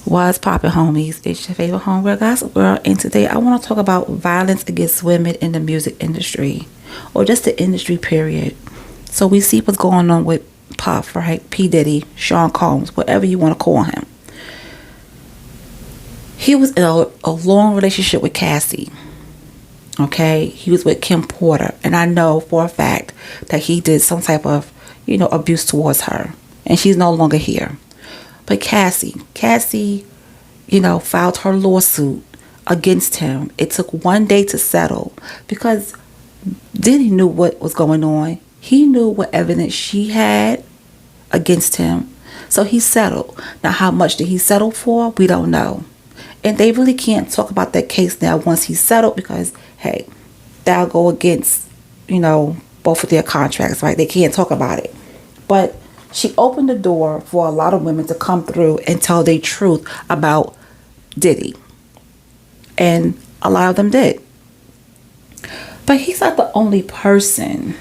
What's poppin', homies? It's your favorite homegirl, Gossip Girl, and today I want to talk about violence against women in the music industry, or just the industry, period. So we see what's going on with Puff, right? P. Diddy, Sean Combs, whatever you want to call him. He was in a long relationship with Cassie, okay? He was with Kim Porter, and I know for a fact that he did some type of, abuse towards her, and she's no longer here. But Cassie, filed her lawsuit against him. It took one day to settle because Diddy knew what was going on. He knew what evidence she had against him. So he settled. Now, how much did he settle for? We don't know. And they really can't talk about that case now once he settled because, hey, that'll go against, both of their contracts, right? They can't talk about it. But she opened the door for a lot of women to come through and tell their truth about Diddy. And a lot of them did. But he's not the only person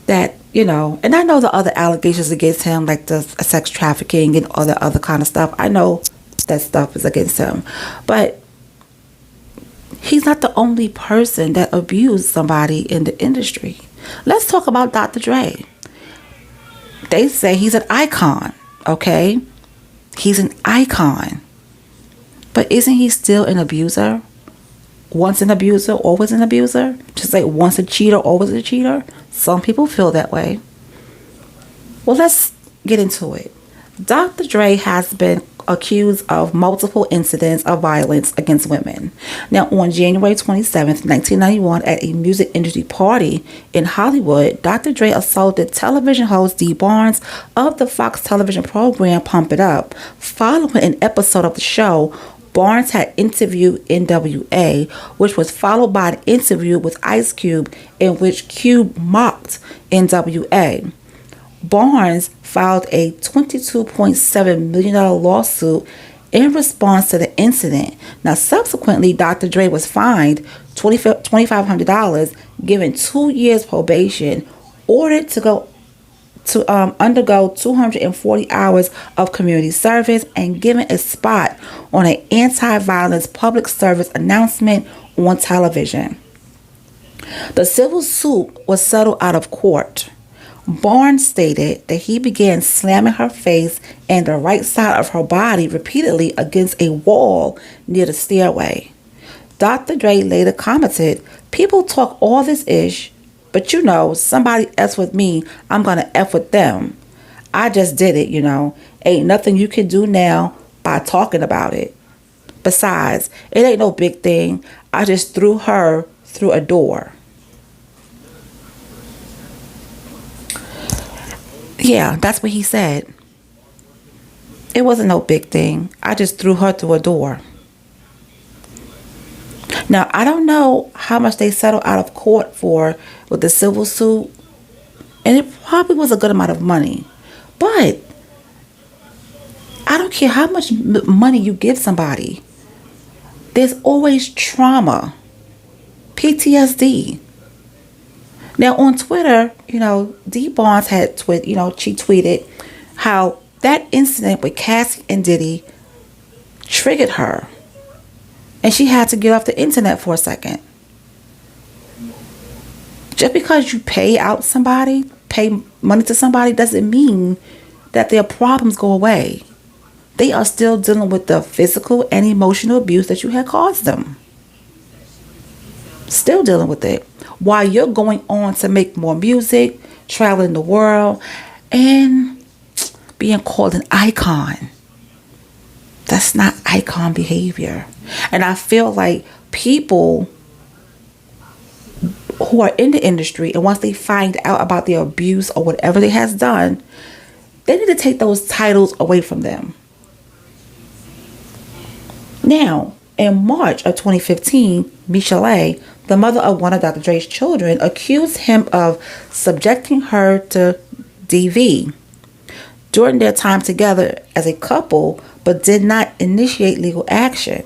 that, and I know the other allegations against him, like the sex trafficking and all the other kind of stuff. I know that stuff is against him. But he's not the only person that abused somebody in the industry. Let's talk about Dr. Dre. They say he's an icon, okay? He's an icon. But isn't he still an abuser? Once an abuser, always an abuser? Just like once a cheater, always a cheater? Some people feel that way. Well, let's get into it. Dr. Dre has been accused of multiple incidents of violence against women. Now, on January 27th, 1991, at a music industry party in Hollywood, Dr. Dre assaulted television host Dee Barnes of the Fox television program Pump It Up. Following an episode of the show, Barnes had interviewed NWA, which was followed by an interview with Ice Cube in which Cube mocked NWA. Barnes filed a $22.7 million lawsuit in response to the incident. Now, subsequently, Dr. Dre was fined $2,500, given 2 years probation, ordered to undergo 240 hours of community service, and given a spot on an anti-violence public service announcement on television. The civil suit was settled out of court. Barnes stated that he began slamming her face and the right side of her body repeatedly against a wall near the stairway. Dr. Dre later commented, "People talk all this ish, but somebody F with me, I'm gonna F with them. I just did it, Ain't nothing you can do now by talking about it. Besides, it ain't no big thing. I just threw her through a door." Yeah, that's what he said. It wasn't no big thing. I just threw her through a door. Now, I don't know how much they settled out of court for with the civil suit. And it probably was a good amount of money. But I don't care how much money you give somebody. There's always trauma. PTSD. Now, on Twitter, Dee Barnes had she tweeted how that incident with Cassie and Diddy triggered her. And she had to get off the internet for a second. Just because you pay money to somebody, doesn't mean that their problems go away. They are still dealing with the physical and emotional abuse that you had caused them. Still dealing with it. While you're going on to make more music, traveling the world, and being called an icon. That's not icon behavior. And I feel like people who are in the industry, and once they find out about the abuse or whatever they has done, they need to take those titles away from them. Now, in March of 2015, Michelle, the mother of one of Dr. Dre's children, accused him of subjecting her to DV during their time together as a couple, but did not initiate legal action.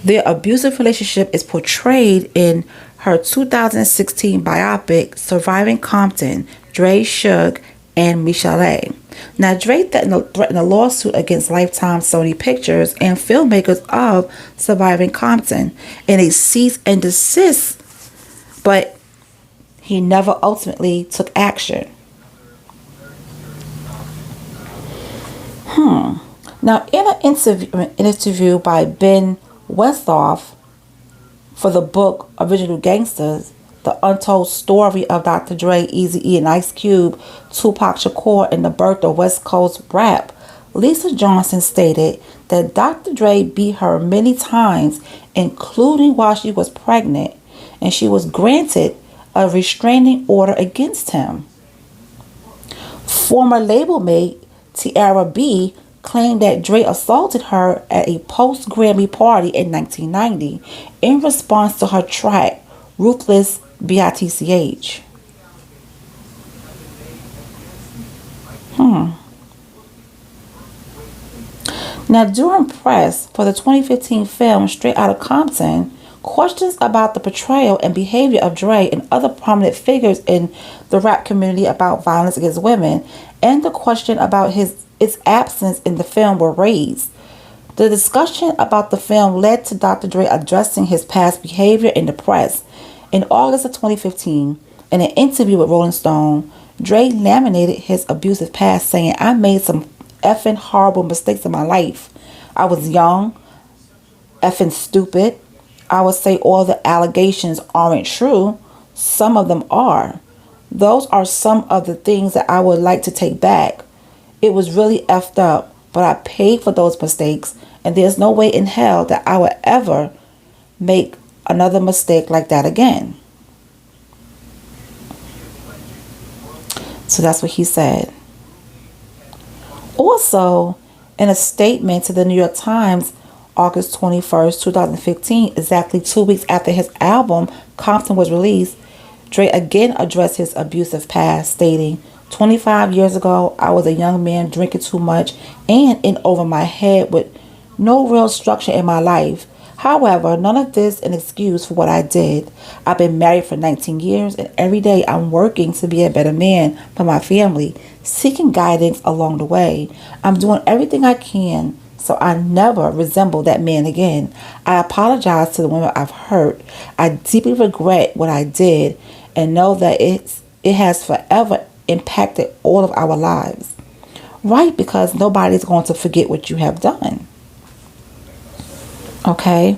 Their abusive relationship is portrayed in her 2016 biopic, Surviving Compton, Dre, Suge, and Michelle. Now, Dre threatened a lawsuit against Lifetime, Sony Pictures, and filmmakers of Surviving Compton in a cease and desist, but he never ultimately took action. Now, in an interview by Ben Westhoff for the book Original Gangsters, the untold story of Dr. Dre, Eazy-E, and Ice Cube, Tupac Shakur, and the birth of West Coast rap, Lisa Johnson stated that Dr. Dre beat her many times, including while she was pregnant, and she was granted a restraining order against him. Former label mate Tiara B claimed that Dre assaulted her at a post-Grammy party in 1990 in response to her track Ruthless Bitch. Now, during press for the 2015 film Straight Outta Compton, questions about the portrayal and behavior of Dre and other prominent figures in the rap community about violence against women, and the question about its absence in the film were raised. The discussion about the film led to Dr. Dre addressing his past behavior in the press. In August of 2015, in an interview with Rolling Stone, Dre laminated his abusive past, saying, "I made some effing horrible mistakes in my life. I was young, effing stupid. I would say all the allegations aren't true. Some of them are. Those are some of the things that I would like to take back. It was really effed up, but I paid for those mistakes, and there's no way in hell that I would ever make another mistake like that again." So that's what he said. Also, in a statement to the New York Times, August 21st, 2015, exactly 2 weeks after his album Compton was released, Dre again addressed his abusive past, stating, "25 years ago, I was a young man drinking too much and in over my head with no real structure in my life. However, none of this an excuse for what I did. I've been married for 19 years, and every day I'm working to be a better man for my family, seeking guidance along the way. I'm doing everything I can so I never resemble that man again. I apologize to the women I've hurt. I deeply regret what I did and know that it has forever impacted all of our lives." Right, because nobody's going to forget what you have done. Okay.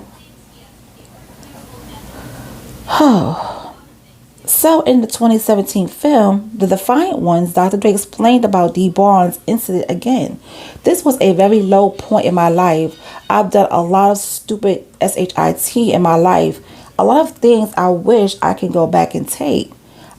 So in the 2017 film, The Defiant Ones, Dr. Dre explained about Dee Barnes' incident again. "This was a very low point in my life. I've done a lot of stupid shit in my life. A lot of things I wish I can go back and take.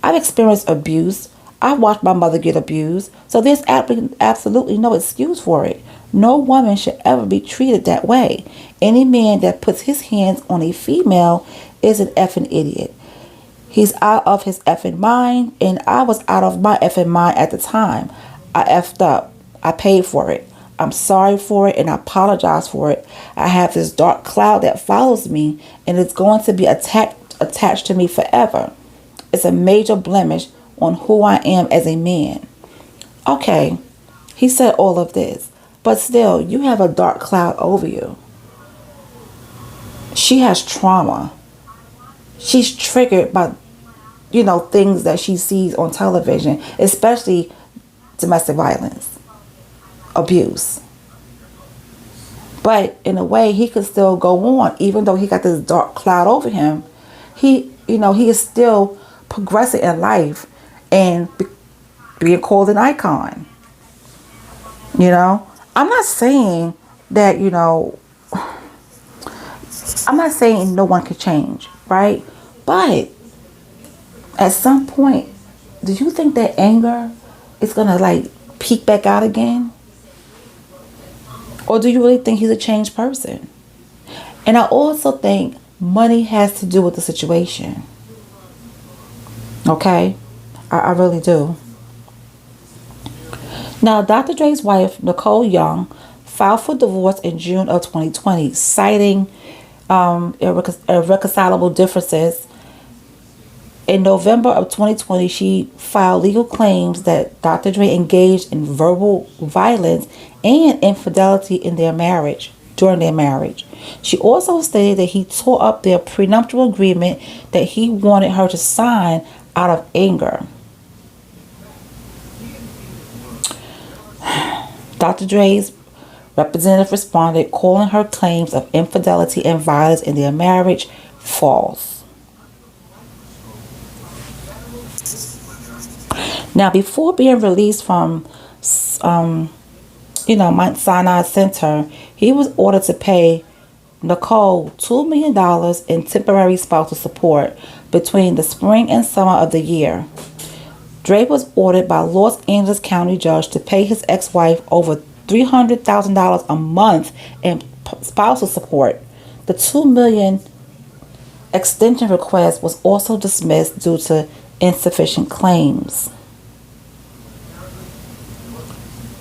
I've experienced abuse. I've watched my mother get abused. So there's absolutely no excuse for it. No woman should ever be treated that way. Any man that puts his hands on a female is an effing idiot. He's out of his effing mind, and I was out of my effing mind at the time. I effed up. I paid for it. I'm sorry for it, and I apologize for it. I have this dark cloud that follows me, and it's going to be attached to me forever. It's a major blemish on who I am as a man." Okay, he said all of this, but still, you have a dark cloud over you. She has trauma. She's triggered by, things that she sees on television, especially domestic violence, abuse. But in a way, he could still go on, even though he got this dark cloud over him. He is still progressing in life and being called an icon. I'm not saying that, I'm not saying no one could change, right? But at some point, do you think that anger is going to peak back out again? Or do you really think he's a changed person? And I also think money has to do with the situation. Okay? I really do. Now, Dr. Dre's wife, Nicole Young, filed for divorce in June of 2020, citing irreconcilable differences In November of 2020, she filed legal claims that Dr. Dre engaged in verbal violence and infidelity in their marriage, during their marriage. She also stated that he tore up their prenuptial agreement that he wanted her to sign out of anger. Dr. Dre's representative responded, calling her claims of infidelity and violence in their marriage false. Now, before being released from, Mount Sinai Center, he was ordered to pay Nicole $2 million in temporary spousal support between the spring and summer of the year. Dre was ordered by Los Angeles County Judge to pay his ex-wife over $300,000 a month in spousal support. The $2 million extension request was also dismissed due to insufficient claims.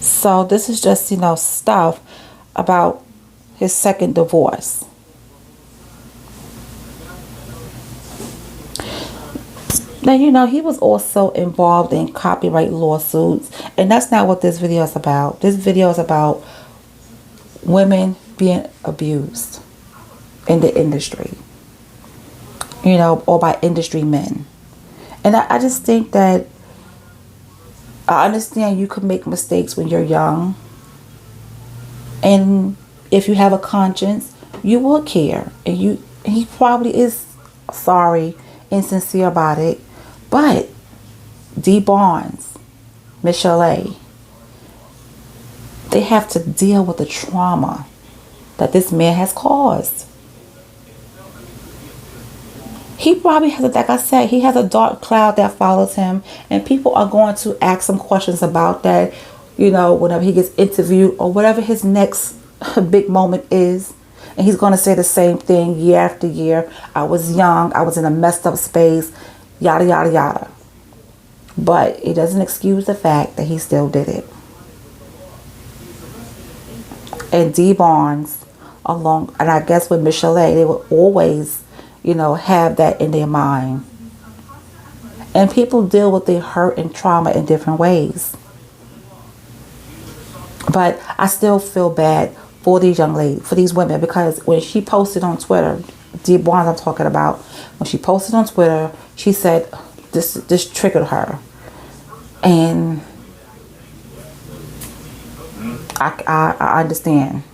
So this is just, stuff about his second divorce. Now, he was also involved in copyright lawsuits, and that's not what this video is about. This video is about women being abused in the industry, or by industry men. And I just think that I understand you can make mistakes when you're young, and if you have a conscience, you will care, and he probably is sorry and sincere about it. But D. Barnes, Michelle A., they have to deal with the trauma that this man has caused. He probably has, like I said, he has a dark cloud that follows him, and people are going to ask him questions about that, whenever he gets interviewed or whatever his next big moment is. And he's going to say the same thing year after year. I was young, I was in a messed up space, yada, yada, yada. But it doesn't excuse the fact that he still did it. And D. Barnes, and I guess with Michelle A., they would always, have that in their mind. And people deal with their hurt and trauma in different ways. But I still feel bad for these young ladies, for these women, because when she posted on Twitter, D. Barnes I'm talking about, when she posted on Twitter, she said this triggered her. And I understand.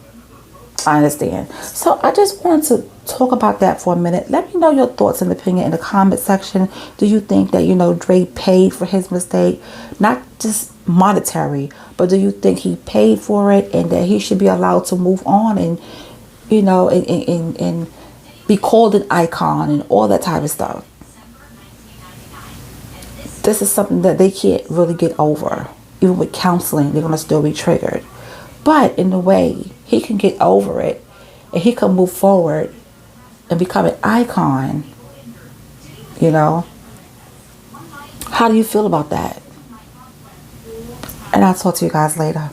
I understand. So I just wanted to talk about that for a minute. Let me know your thoughts and opinion in the comment section. Do you think that, Dre paid for his mistake? Not just monetary, but do you think he paid for it and that he should be allowed to move on and, and be called an icon and all that type of stuff? This is something that they can't really get over. Even with counseling, they're going to still be triggered. But in a way, he can get over it and he can move forward and become an icon. How do you feel about that? And I'll talk to you guys later.